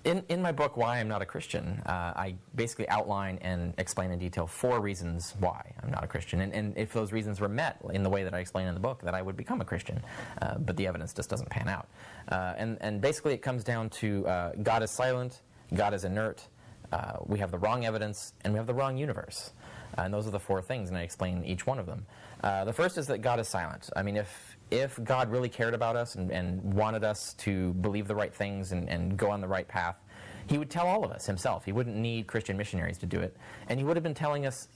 In my book, Why I'm Not a Christian, I basically outline and explain in detail 4 reasons why I'm not a Christian. And if those reasons were met in the way that I explain in the book, that I would become a Christian. But the evidence just doesn't pan out. And basically it comes down to God is silent, God is inert, we have the wrong evidence, and we have the wrong universe. And those are the 4 things, and I explain each one of them. The first is that God is silent. I mean, if God really cared about us and wanted us to believe the right things and go on the right path, he would tell all of us himself. He wouldn't need Christian missionaries to do it. And he would have been telling us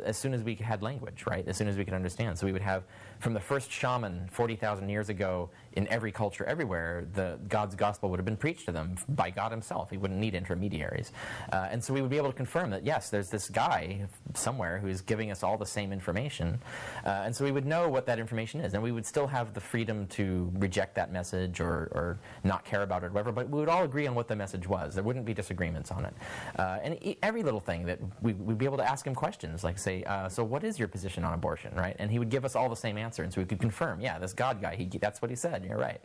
as soon as we had language, right? As soon as we could understand. So we would have, from the first shaman 40,000 years ago, in every culture everywhere, God's gospel would have been preached to them by God himself. He wouldn't need intermediaries. And so we would be able to confirm that, yes, there's this guy somewhere who is giving us all the same information. And so we would know what that information is. And we would still have the freedom to reject that message or not care about it or whatever, but we would all agree on what the message was. There wouldn't be disagreements on it. And every little thing that we'd be able to ask him questions, like say, so what is your position on abortion, right? And he would give us all the same answer. And so we could confirm, yeah, this God guy, that's what he said. You're right.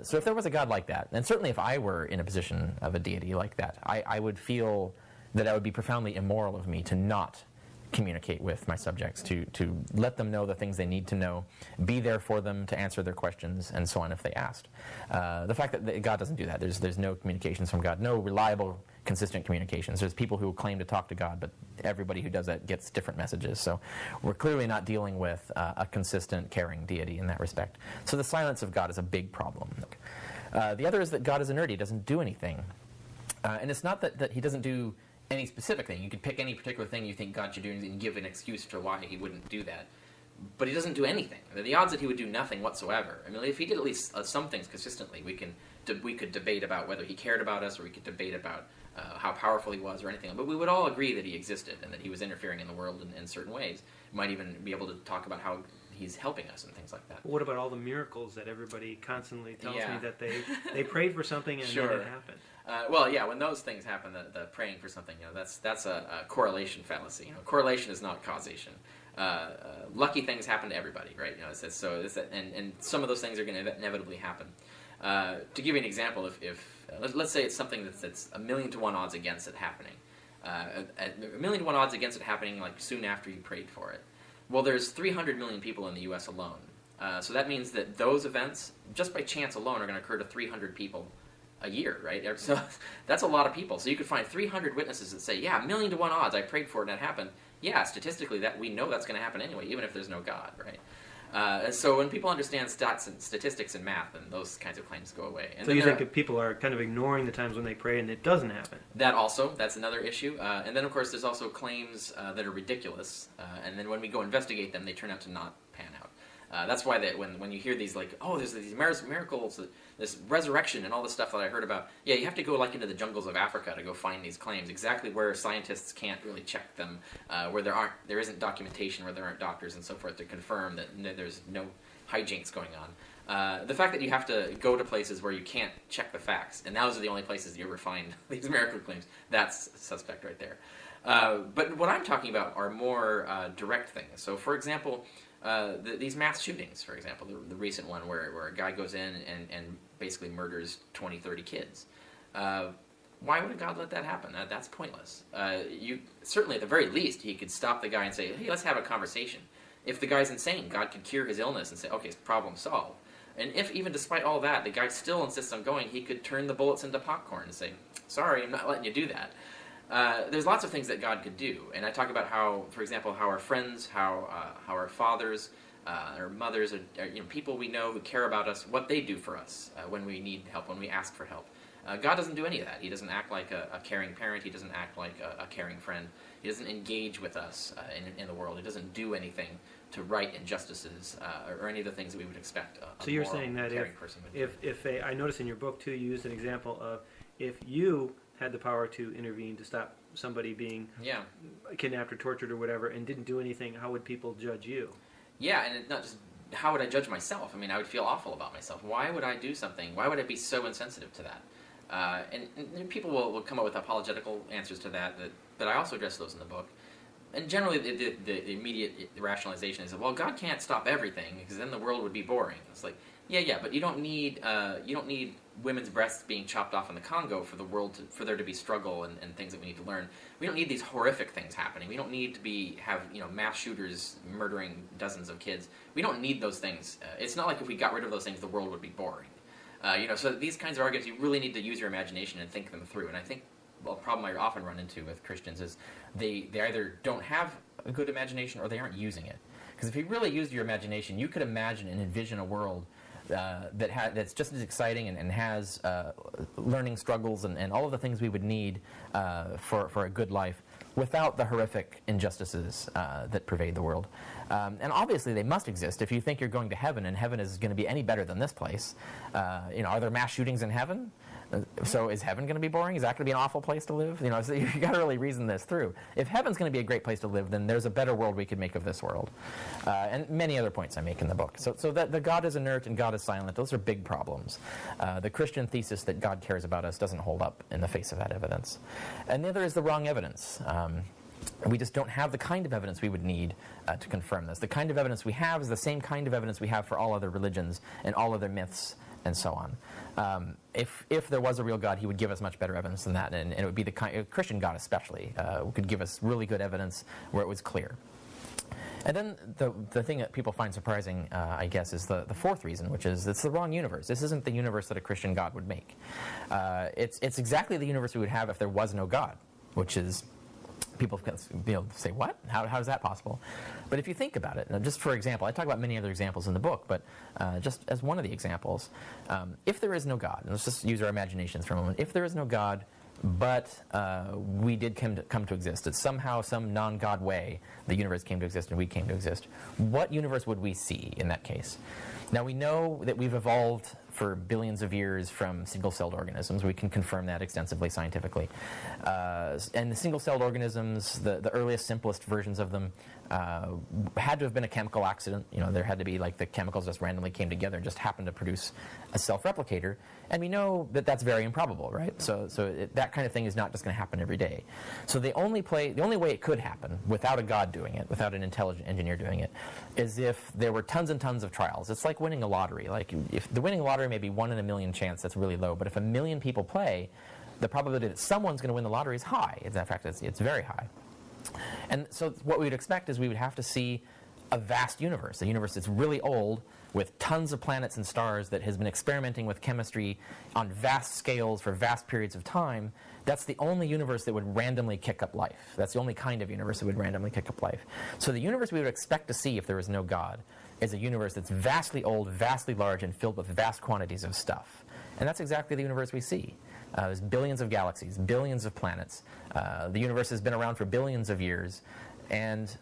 So if there was a God like that, and certainly if I were in a position of a deity like that, I would feel that it would be profoundly immoral of me to not communicate with my subjects, to let them know the things they need to know, be there for them to answer their questions, and so on if they asked. The fact that God doesn't do that, there's no communications from God, no reliable, consistent communications. There's people who claim to talk to God, but everybody who does that gets different messages. So we're clearly not dealing with a consistent, caring deity in that respect. So the silence of God is a big problem. The other is that God is inert. He doesn't do anything. And it's not that he doesn't do any specific thing. You could pick any particular thing you think God should do and give an excuse for why he wouldn't do that. But he doesn't do anything. The odds that he would do nothing whatsoever. I mean, if he did at least some things consistently, we could debate about whether he cared about us, or we could debate about how powerful he was or anything. But we would all agree that he existed and that he was interfering in the world in certain ways. We might even be able to talk about how he's helping us and things like that. What about all the miracles that everybody constantly tells me that they prayed for something and then it happened? Well, yeah, when those things happen, the praying for something, that's a correlation fallacy. Correlation is not causation. Lucky things happen to everybody, right? And some of those things are going to inevitably happen. To give you an example, if let's say it's something that's 1,000,000 to 1 odds against it happening, 1,000,000 to 1 odds against it happening like soon after you prayed for it. Well, there's 300 million people in the U.S. alone. So that means that those events, just by chance alone, are going to occur to 300 people a year, right? So that's a lot of people. So you could find 300 witnesses that say, yeah, 1,000,000 to 1 odds, I prayed for it and it happened. Yeah, statistically, that we know that's going to happen anyway, even if there's no God, right? So when people understand stats and statistics and math, then those kinds of claims go away. And so you think if people are kind of ignoring the times when they pray and it doesn't happen? That's another issue. And then, of course, there's also claims that are ridiculous. And then when we go investigate them, they turn out to not pan out. That's why when you hear these, like, oh, there's these miracles, this resurrection and all this stuff that I heard about, yeah, you have to go like into the jungles of Africa to go find these claims, exactly where scientists can't really check them, where there isn't documentation, where there aren't doctors and so forth to confirm that there's no hijinks going on. The fact that you have to go to places where you can't check the facts, and those are the only places you ever find these miracle claims, that's suspect right there. But what I'm talking about are more direct things. So, for example, these mass shootings, for example, the recent one where a guy goes in and basically murders 20, 30 kids. Why would a God let that happen? That's pointless. Certainly, at the very least, he could stop the guy and say, hey, let's have a conversation. If the guy's insane, God could cure his illness and say, okay, problem solved. And if, even despite all that, the guy still insists on going, he could turn the bullets into popcorn and say, sorry, I'm not letting you do that. There's lots of things that God could do, and I talk about how, for example, how our friends, how our fathers, our mothers, people we know who care about us, what they do for us when we need help, when we ask for help. God doesn't do any of that. He doesn't act like a caring parent. He doesn't act like a caring friend. He doesn't engage with us in the world. He doesn't do anything to right injustices or any of the things that we would expect so you're saying that if I notice in your book, too, you used an example of if you had the power to intervene to stop somebody being kidnapped or tortured or whatever and didn't do anything, how would people judge you? Yeah, and it's not just how would I judge myself? I mean, I would feel awful about myself. Why would I do something? Why would I be so insensitive to that? And people will come up with apologetical answers to that, but I also address those in the book. And generally, the immediate rationalization is, well, God can't stop everything, because then the world would be boring. It's like, Yeah, but you don't need women's breasts being chopped off in the Congo for for there to be struggle and things that we need to learn. We don't need these horrific things happening. We don't need to have mass shooters murdering dozens of kids. We don't need those things. It's not like if we got rid of those things, the world would be boring. So these kinds of arguments, you really need to use your imagination and think them through. And I think a problem I often run into with Christians is they either don't have a good imagination or they aren't using it. Because if you really used your imagination, you could imagine and envision a world that's just as exciting and has learning struggles and all of the things we would need for a good life without the horrific injustices that pervade the world. And obviously they must exist if you think you're going to heaven and heaven is going to be any better than this place. Are there mass shootings in heaven? So is heaven going to be boring? Is that going to be an awful place to live? So you got to really reason this through. If heaven's going to be a great place to live, then there's a better world we could make of this world. And many other points I make in the book. So that the God is inert and God is silent, those are big problems. The Christian thesis that God cares about us doesn't hold up in the face of that evidence. And the other is the wrong evidence. We just don't have the kind of evidence we would need to confirm this. The kind of evidence we have is the same kind of evidence we have for all other religions and all other myths and so on. If there was a real God, he would give us much better evidence than that, and it would be the Christian God especially could give us really good evidence where it was clear. And then the thing that people find surprising, I guess, is the fourth reason, which is it's the wrong universe. This isn't the universe that a Christian God would make. It's exactly the universe we would have if there was no God, which is... People say, what? How is that possible? But if you think about it, just for example, I talk about many other examples in the book, but just as one of the examples, if there is no God, and let's just use our imaginations for a moment, if there is no God, but we did come to exist, that somehow, some non-God way, the universe came to exist and we came to exist, what universe would we see in that case? Now we know that we've evolved for billions of years from single-celled organisms. We can confirm that extensively scientifically. And the single-celled organisms, the earliest, simplest versions of them, had to have been a chemical accident. There had to be the chemicals just randomly came together and just happened to produce a self-replicator. And we know that that's very improbable, right? So that kind of thing is not just going to happen every day. So the only way it could happen without a God doing it, without an intelligent engineer doing it, is if there were tons and tons of trials. It's like winning a lottery. If the winning lottery may be 1 in a million chance, that's really low. But if 1 million people play, the probability that someone's going to win the lottery is high. In fact, it's very high. And so what we would expect is we would have to see a vast universe, a universe that's really old with tons of planets and stars that has been experimenting with chemistry on vast scales for vast periods of time. That's the only universe that would randomly kick up life. That's the only kind of universe that would randomly kick up life. So the universe we would expect to see if there was no God is a universe that's vastly old, vastly large, and filled with vast quantities of stuff. And that's exactly the universe we see. There's billions of galaxies, billions of planets. The universe has been around for billions of years, and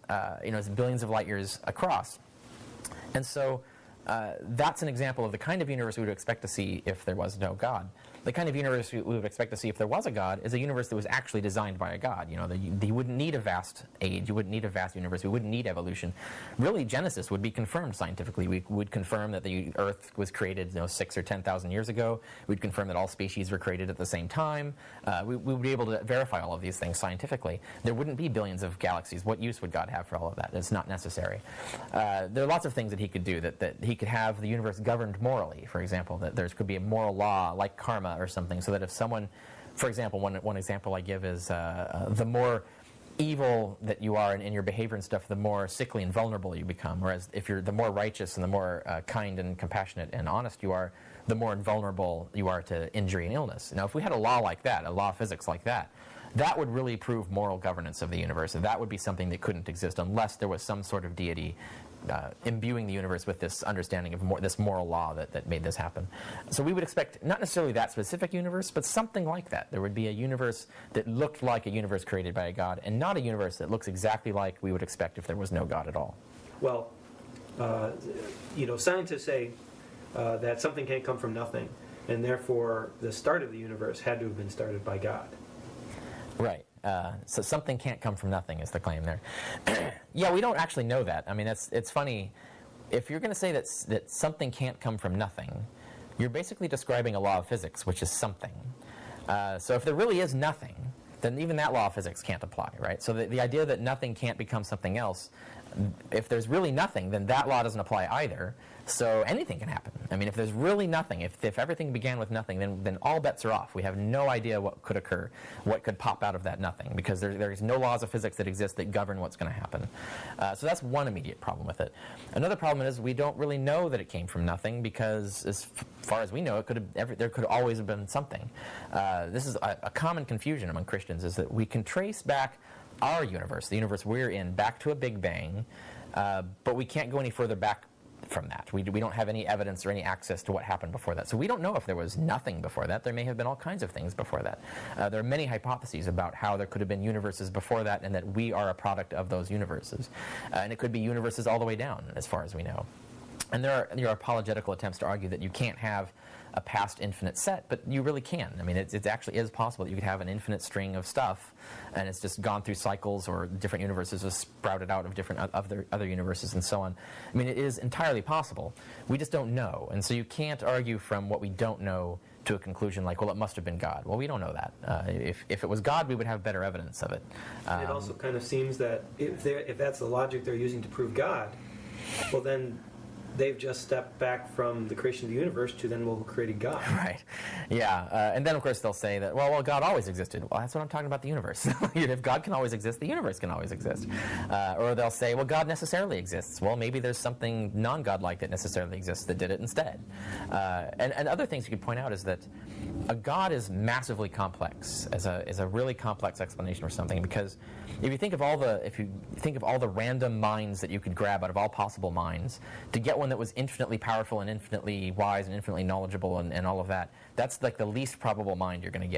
it's billions of light years across. And so that's an example of the kind of universe we would expect to see if there was no God. The kind of universe we would expect to see if there was a God is a universe that was actually designed by a God. You wouldn't need a vast age. You wouldn't need a vast universe. We wouldn't need evolution. Really, Genesis would be confirmed scientifically. We would confirm that the Earth was created 6,000 or 10,000 years ago. We'd confirm that all species were created at the same time. We would be able to verify all of these things scientifically. There wouldn't be billions of galaxies. What use would God have for all of that? It's not necessary. There are lots of things that he could do, that he could have the universe governed morally, for example, that there could be a moral law like karma or something, so that if someone, for example, one example I give is the more evil that you are in your behavior and stuff, the more sickly and vulnerable you become. Whereas if you're the more righteous and the more kind and compassionate and honest you are, the more invulnerable you are to injury and illness. Now, if we had a law like that, a law of physics like that, that would really prove moral governance of the universe. And that would be something that couldn't exist unless there was some sort of deity imbuing the universe with this understanding of this moral law that made this happen. So we would expect not necessarily that specific universe, but something like that. There would be a universe that looked like a universe created by a God, and not a universe that looks exactly like we would expect if there was no God at all. Well, scientists say that something can't come from nothing, and therefore the start of the universe had to have been started by God. Right. So something can't come from nothing is the claim there. Yeah, we don't actually know that. I mean, it's funny. If you're going to say that something can't come from nothing, you're basically describing a law of physics, which is something. So if there really is nothing, then even that law of physics can't apply, right? So the idea that nothing can't become something else, if there's really nothing, then that law doesn't apply either. So anything can happen. I mean, if there's really nothing, if everything began with nothing, then all bets are off. We have no idea what could occur, what could pop out of that nothing, because there's no laws of physics that exist that govern what's going to happen. So that's one immediate problem with it. Another problem is we don't really know that it came from nothing, because as far as we know, there could always have been something. This is a common confusion among Christians, is that we can trace back our universe, the universe we're in, back to a Big Bang, but we can't go any further back from that. We don't have any evidence or any access to what happened before that. So we don't know if there was nothing before that. There may have been all kinds of things before that. There are many hypotheses about how there could have been universes before that, and that we are a product of those universes. And it could be universes all the way down, as far as we know. And there are apologetical attempts to argue that you can't have a past infinite set, but you really can. I mean, it actually is possible that you could have an infinite string of stuff, and it's just gone through cycles, or different universes have sprouted out of different other universes, and so on. I mean, it is entirely possible. We just don't know, and so you can't argue from what we don't know to a conclusion like, well, it must have been God. Well, we don't know that. If it was God, we would have better evidence of it. It also kind of seems that if that's the logic they're using to prove God, well then they've just stepped back from the creation of the universe to then, well, who created God? Right. Yeah. And then, of course, they'll say that, well, God always existed. Well, that's what I'm talking about, the universe. If God can always exist, the universe can always exist. Or they'll say, well, God necessarily exists. Well, maybe there's something non-God-like that necessarily exists that did it instead. And other things you could point out is that a God is massively complex, as a really complex explanation for something, because if you think of all the random minds that you could grab out of all possible minds to get one that was infinitely powerful and infinitely wise and infinitely knowledgeable and all of that, that's like the least probable mind you're going to